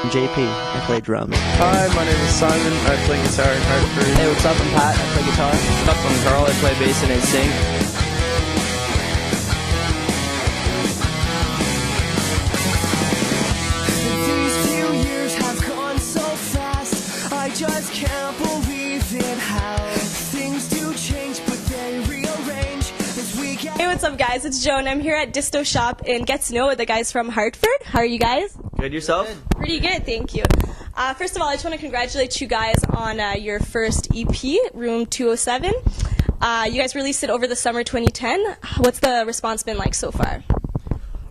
JP, I play drums. Hi, my name is Simon. I play guitar in Hartford. Hey, what's up? I'm Pat. I play guitar. What's up? I'm Carl. I play bass and I sing. These few years have gone so fast. I just can't believe it how things do change, but they rearrange as we get. Hey, what's up, guys? It's Joan. I'm here at distoshop in Gatineau with the guys from Hartford. How are you guys? Good, yourself? Pretty good, thank you. First of all, I just want to congratulate you guys on your first EP, Room 207. You guys released it over the summer 2010. What's the response been like so far?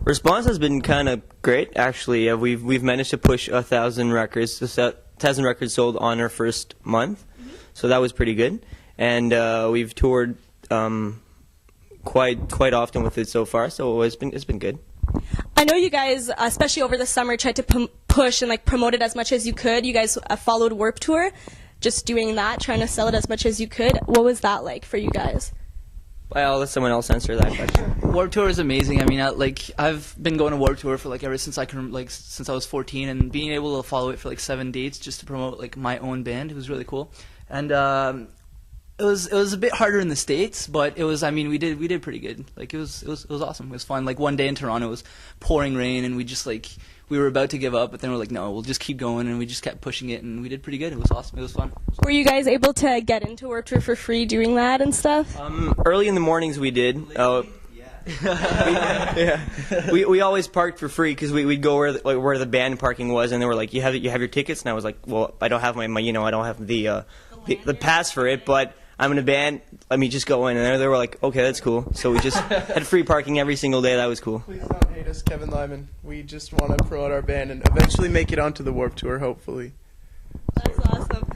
Response has been kind of great, actually. We've managed to push 1,000 records. 1,000 records sold on our first month, so that was pretty good. And we've toured quite often with it so far, so it's been good. I know you guys, especially over the summer, tried to push and promote it as much as you could. You guys followed Warped Tour, just doing that, trying to sell it as much as you could. What was that like for you guys? Well, I'll let someone else answer that question. Warped Tour is amazing. I mean, I've been going to Warped Tour for ever since since I was 14, and being able to follow it for 7 dates just to promote my own band, it was really cool. And it was a bit harder in the States, but it was, I mean, we did pretty good. It was awesome. It was fun. One day in Toronto it was pouring rain, and we just we were about to give up, but then we're no, we'll just keep going, and we just kept pushing it, and we did pretty good. It was awesome. It was fun. Were you guys able to get into Warped Tour for free doing that and stuff? Early in the mornings we did. We always parked for free because we'd go where the band parking was, and they were like, you have your tickets? And I was like, well, I don't have my I don't have the pass for it, but I'm in a band, let me just go in. And they were like, okay, that's cool. So we just had free parking every single day. That was cool. Please don't hate us, Kevin Lyman. We just want to promote our band and eventually make it onto the Warped Tour, hopefully. That's awesome.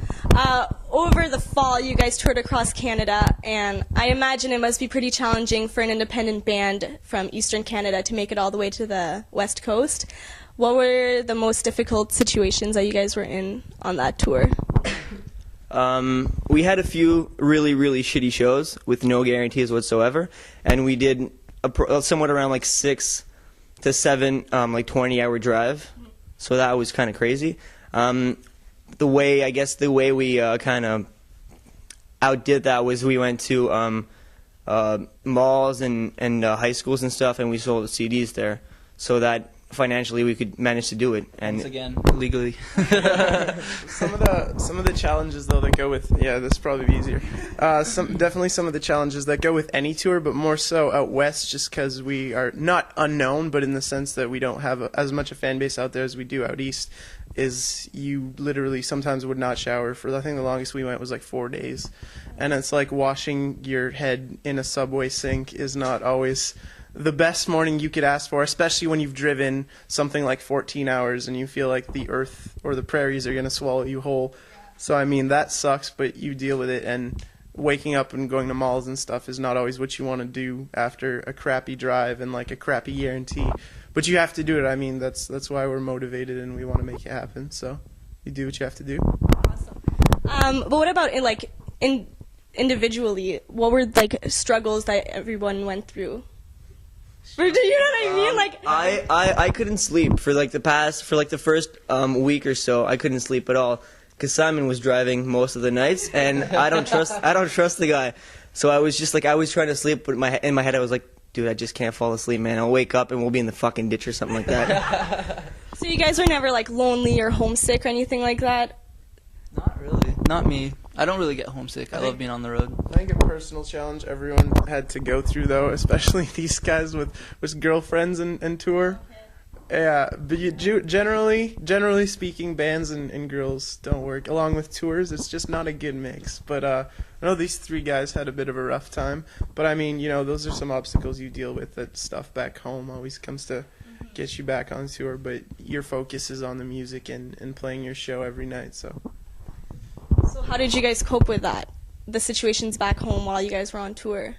Over the fall, you guys toured across Canada, and I imagine it must be pretty challenging for an independent band from Eastern Canada to make it all the way to the West Coast. What were the most difficult situations that you guys were in on that tour? We had a few really shitty shows with no guarantees whatsoever, and we did somewhat around 6 to 7 20-hour drive, so that was kind of crazy. The way we kind of outdid that was we went to malls and high schools and stuff, and we sold CDs there, so that financially we could manage to do it. And once again, legally. Some of the challenges though that go with this will probably be easier. Definitely some of the challenges that go with any tour, but more so out west, just because we are not unknown, but in the sense that we don't have as much a fan base out there as we do out east. Is you literally sometimes would not shower for, I think the longest we went was 4 days, and it's washing your head in a subway sink is not always the best morning you could ask for, especially when you've driven something like 14 hours and you feel like the earth or the prairies are going to swallow you whole. So I mean, that sucks, but you deal with it, and waking up and going to malls and stuff is not always what you want to do after a crappy drive and a crappy guarantee. But you have to do it. I mean, that's why we're motivated and we want to make it happen. So you do what you have to do. Awesome. But what about individually? What were struggles that everyone went through? Do you know what I mean? I couldn't sleep for the first week or so. I couldn't sleep at all because Simon was driving most of the nights, and I don't trust the guy. So I was just I was trying to sleep, but in my head I was like, dude, I just can't fall asleep, man. I'll wake up and we'll be in the fucking ditch or something like that. So you guys were never lonely or homesick or anything like that? Not really. Not me. I don't really get homesick. I love being on the road. I think a personal challenge everyone had to go through, though, especially these guys with girlfriends and tour. Yeah, but generally speaking, bands and girls don't work. Along with tours, it's just not a good mix. But I know these 3 guys had a bit of a rough time. But I mean, those are some obstacles you deal with. That stuff back home always comes to get you back on tour. But your focus is on the music and playing your show every night. So how did you guys cope with that? The situations back home while you guys were on tour?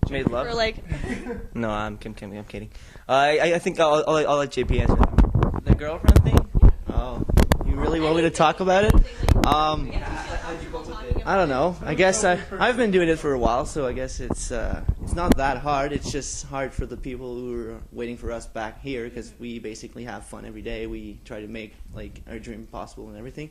Made love? Or No, I'm kidding. I think I'll let JP answer that. The girlfriend thing? Oh, you really want me to talk about it? I don't know. I guess I've been doing it for a while, so I guess it's it's not that hard. It's just hard for the people who are waiting for us back here because we basically have fun every day. We try to make like our dream possible and everything.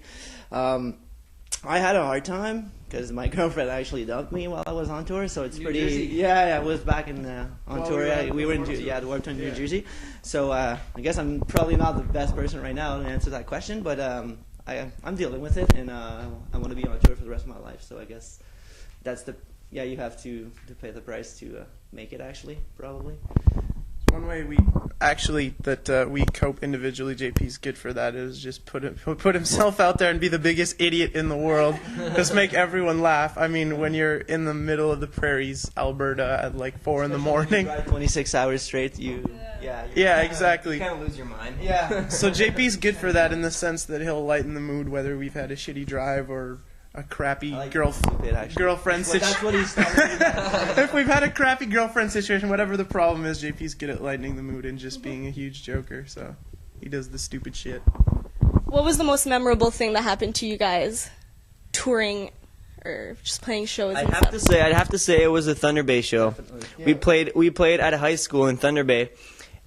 I had a hard time because my girlfriend actually dumped me while I was on tour, so it's pretty. Jersey. Yeah, I was back in on tour. We were in the Warped Tour in New Jersey. So I guess I'm probably not the best person right now to answer that question, but I'm dealing with it, and I want to be on tour for the rest of my life. So I guess that's you have to pay the price to make it. Actually, probably. One way we cope individually, JP's good for that, is just put himself out there and be the biggest idiot in the world. Just make everyone laugh. I mean, when you're in the middle of the prairies, Alberta, at like 4 in the morning. 26 hours straight, Yeah, exactly. You kind of lose your mind. Yeah. So JP's good for that in the sense that he'll lighten the mood, whether we've had a shitty drive or a crappy girlfriend situation. That's what he's talking about. If we've had a crappy girlfriend situation, whatever the problem is, JP's good at lightening the mood and just being a huge joker. So he does the stupid shit. What was the most memorable thing that happened to you guys touring or just playing shows? I'd have to say it was a Thunder Bay show. Yeah. We played at a high school in Thunder Bay,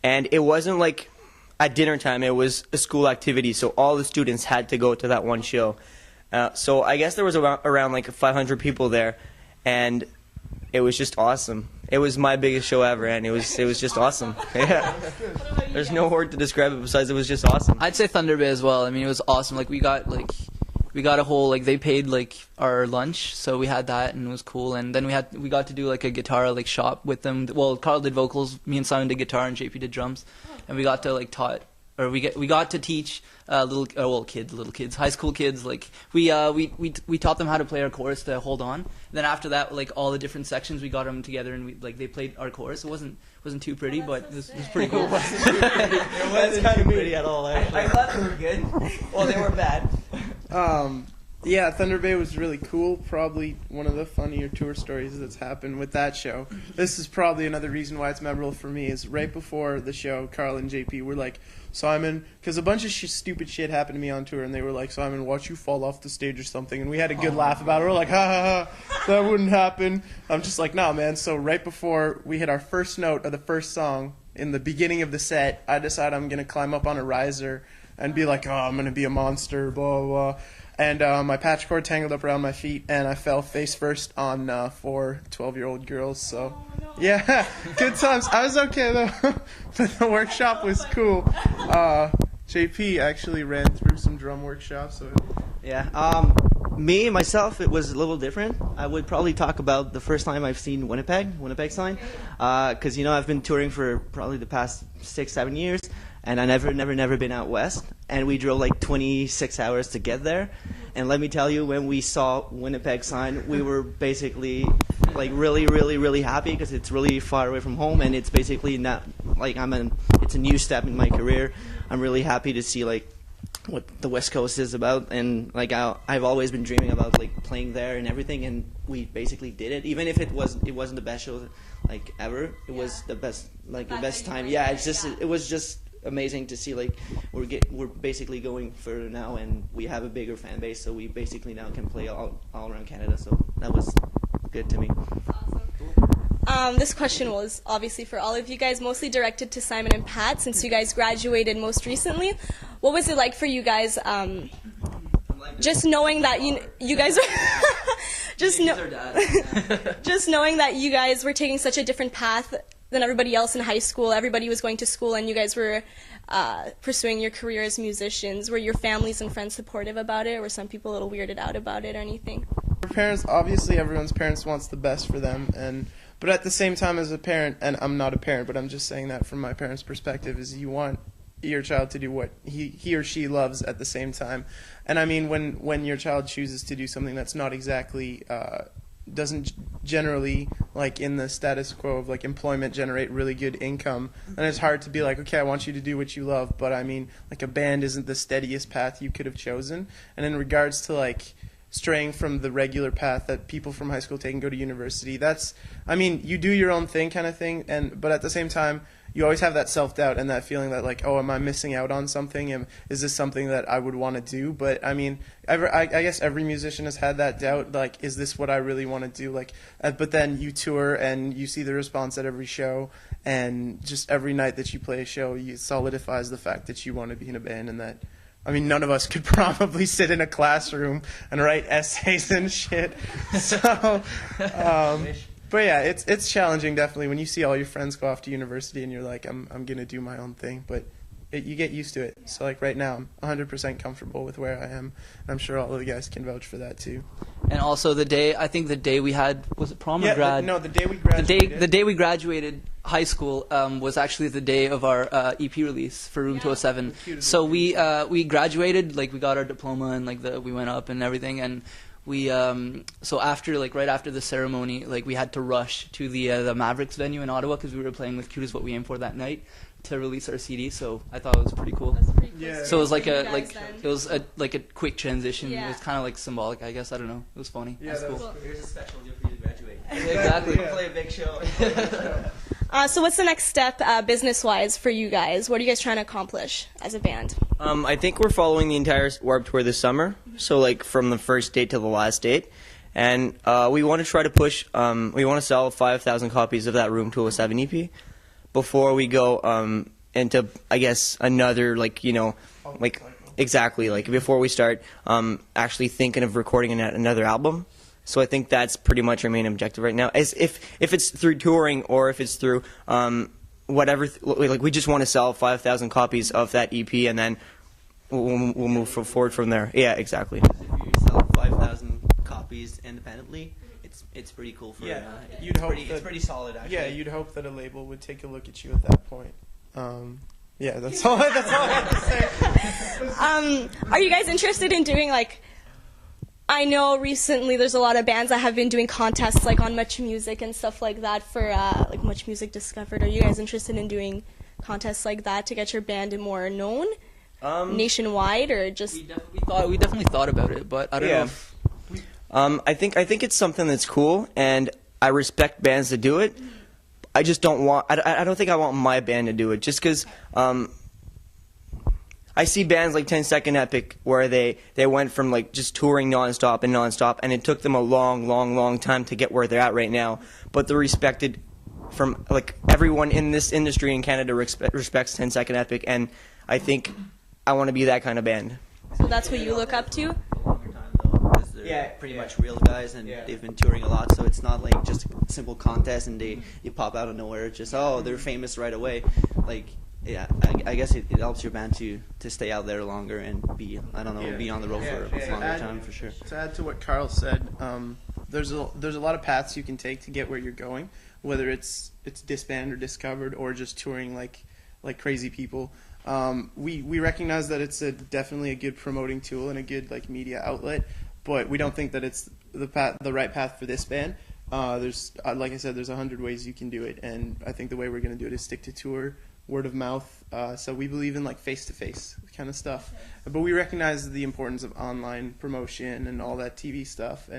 and it wasn't like at dinner time. It was a school activity, so all the students had to go to that one show. So I guess there was around like 500 people there, and it was just awesome. It was my biggest show ever, and it was just awesome. Yeah. There's no word to describe it besides it was just awesome. I'd say Thunder Bay as well. I mean, it was awesome. Like we got a whole they paid like our lunch, so we had that and it was cool. And then we got to do like a guitar like shop with them. Well, Carl did vocals, me and Simon did guitar, and JP did drums, and we got to we got to teach little kids, high school kids. Like we taught them how to play our chorus to Hold On. And then after that, like all the different sections, we got them together and they played our chorus. It wasn't too pretty, but it was pretty cool. It wasn't kind of pretty at all. Actually. I thought they were good. Well, they were bad. Yeah, Thunder Bay was really cool. Probably one of the funnier tour stories that's happened with that show. This is probably another reason why it's memorable for me, is right before the show, Carl and JP were like, Simon, because a bunch of stupid shit happened to me on tour, and they were like, Simon, watch you fall off the stage or something. And we had a good laugh about it. We're like, ha ha ha, that wouldn't happen. I'm just like, nah, man. So right before we hit our first note of the first song, in the beginning of the set, I decide I'm going to climb up on a riser and be like, oh, I'm going to be a monster, blah, blah, blah. And my patch cord tangled up around my feet, and I fell face first on 4 12-year-old girls. So, yeah, good times. I was okay, though. But the workshop was cool. JP actually ran through some drum workshops. So. Yeah. Me, myself, it was a little different. I would probably talk about the first time I've seen Winnipeg sign. Because, I've been touring for probably the past 6-7 years. And I never been out west. And we drove like 26 hours to get there. And let me tell you, when we saw Winnipeg sign, we were basically like really, really, really happy because it's really far away from home, and it's basically not like it's a new step in my career. I'm really happy to see like what the West Coast is about, and like I've always been dreaming about like playing there and everything, and we basically did it. Even if it wasn't the best show like ever, it was the best time. Yeah, it was just amazing to see like we're basically going further now, and we have a bigger fan base, so we basically now can play all around Canada. So that was good to me. Awesome. This question was obviously for all of you guys, mostly directed to Simon and Pat, since you guys graduated most recently. What was it like for you guys, just knowing that you guys were just knowing that you guys were taking such a different path than everybody else in high school? Everybody was going to school, and you guys were pursuing your career as musicians. Were your families and friends supportive about it, or were some people a little weirded out about it or anything? For parents, obviously everyone's parents wants the best for them, but at the same time, as a parent, and I'm not a parent, but I'm just saying that from my parents' perspective, is you want your child to do what he or she loves at the same time. And I mean, when your child chooses to do something that's not exactly doesn't generally, like in the status quo of like employment, generate really good income, and it's hard to be like, okay, I want you to do what you love, but I mean, like a band isn't the steadiest path you could have chosen. And in regards to like straying from the regular path that people from high school take and go to university, that's, I mean, you do your own thing kind of thing, but at the same time, you always have that self-doubt and that feeling that like, oh, am I missing out on something? Is this something that I would want to do? But I mean, I guess every musician has had that doubt, like, is this what I really want to do? Like, but then you tour and you see the response at every show, and just every night that you play a show, it solidifies the fact that you want to be in a band. And that, I mean, none of us could probably sit in a classroom and write essays and shit. So, but yeah, it's challenging definitely when you see all your friends go off to university and you're like, I'm gonna do my own thing. But you get used to it. So like right now, I'm 100% comfortable with where I am, and I'm sure all of the guys can vouch for that too. And also the day we had, was it prom or grad? No, the day we graduated. The day we graduated high school was actually the day of our EP release for Room 207. So we graduated, like we got our diploma and like we went up and everything, and we so after right after the ceremony, like we had to rush to the Mavericks venue in Ottawa because we were playing with Cute Is What We Aim For that night to release our CD. So I thought it was pretty cool. That's pretty cool. Yeah. So it was like it was a quick transition. Yeah. It was kind of like symbolic, I guess. I don't know. It was funny. Yeah, That's cool. cool. Here's a special deal for you to graduate. Exactly. Yeah. Play a big show. So what's the next step business-wise for you guys? What are you guys trying to accomplish as a band? I think we're following the entire Warped Tour this summer, so like from the first date to the last date. And we want to try to push, we want to sell 5,000 copies of that Room 207 EP before we go into, I guess, another, exactly, before we start actually thinking of recording another album. So I think that's pretty much our main objective right now. As if it's through touring or if it's through whatever, we just want to sell 5,000 copies of that EP, and then we'll move forward from there. Yeah, exactly. If you sell 5,000 copies independently, it's pretty cool for it's pretty solid actually. Yeah, you'd hope that a label would take a look at you at that point. Yeah, that's all I have to say. Are you guys interested in doing I know recently there's a lot of bands that have been doing contests on Much Music and stuff like that for Much Music Discovered. Are you guys interested in doing contests like that to get your band more known nationwide, or just? We definitely thought about it, but I don't know. I think it's something that's cool, and I respect bands that do it. I just don't want. I don't think I want my band to do it, just because. I see bands like 10 Second Epic where they went from just touring nonstop, and it took them a long time to get where they're at right now. But they're respected from everyone in this industry in Canada respects 10 Second Epic, and I think I want to be that kind of band. So that's what you look up to? They're pretty much real guys, and they've been touring a lot, so it's not just a simple contest and you pop out of nowhere. It's just, they're famous right away. Yeah, I guess it helps your band to stay out there longer and be on the road for a longer time for sure. To add to what Carl said, there's a lot of paths you can take to get where you're going, whether it's disband or discovered or just touring like crazy people. We recognize that it's definitely a good promoting tool and a good media outlet, but we don't think that it's the right path for this band. There's like I said, there's 100 ways you can do it, and I think the way we're going to do it is stick to tour, word of mouth. So we believe in face-to-face kind of stuff, but we recognize the importance of online promotion and all that TV stuff.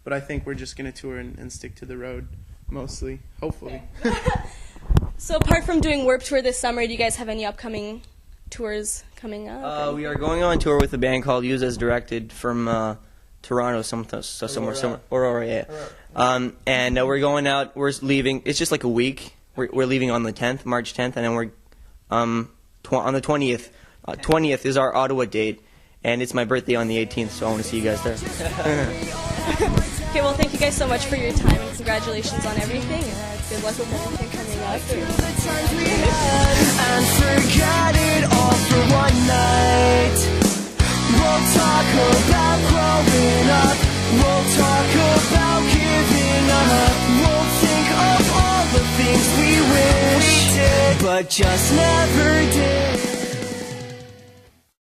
But I think we're just going to tour and stick to the road mostly, hopefully. So apart from doing Warped Tour this summer, do you guys have any upcoming tours coming up? We are going on tour with a band called Use As Directed from Toronto, somewhere, Aurora, yeah. And we're going out. We're leaving. It's just a week. We're leaving on the 10th, March 10th, and then we're on the 20th. 20th is our Ottawa date, and it's my birthday on the 18th, so I want to see you guys there. Okay, well, thank you guys so much for your time, and congratulations on everything. Good luck with everything coming up. And forget it all for one night. We'll talk about growing up. We'll talk about giving up. We'll think of all the things we wish we did, but just never did.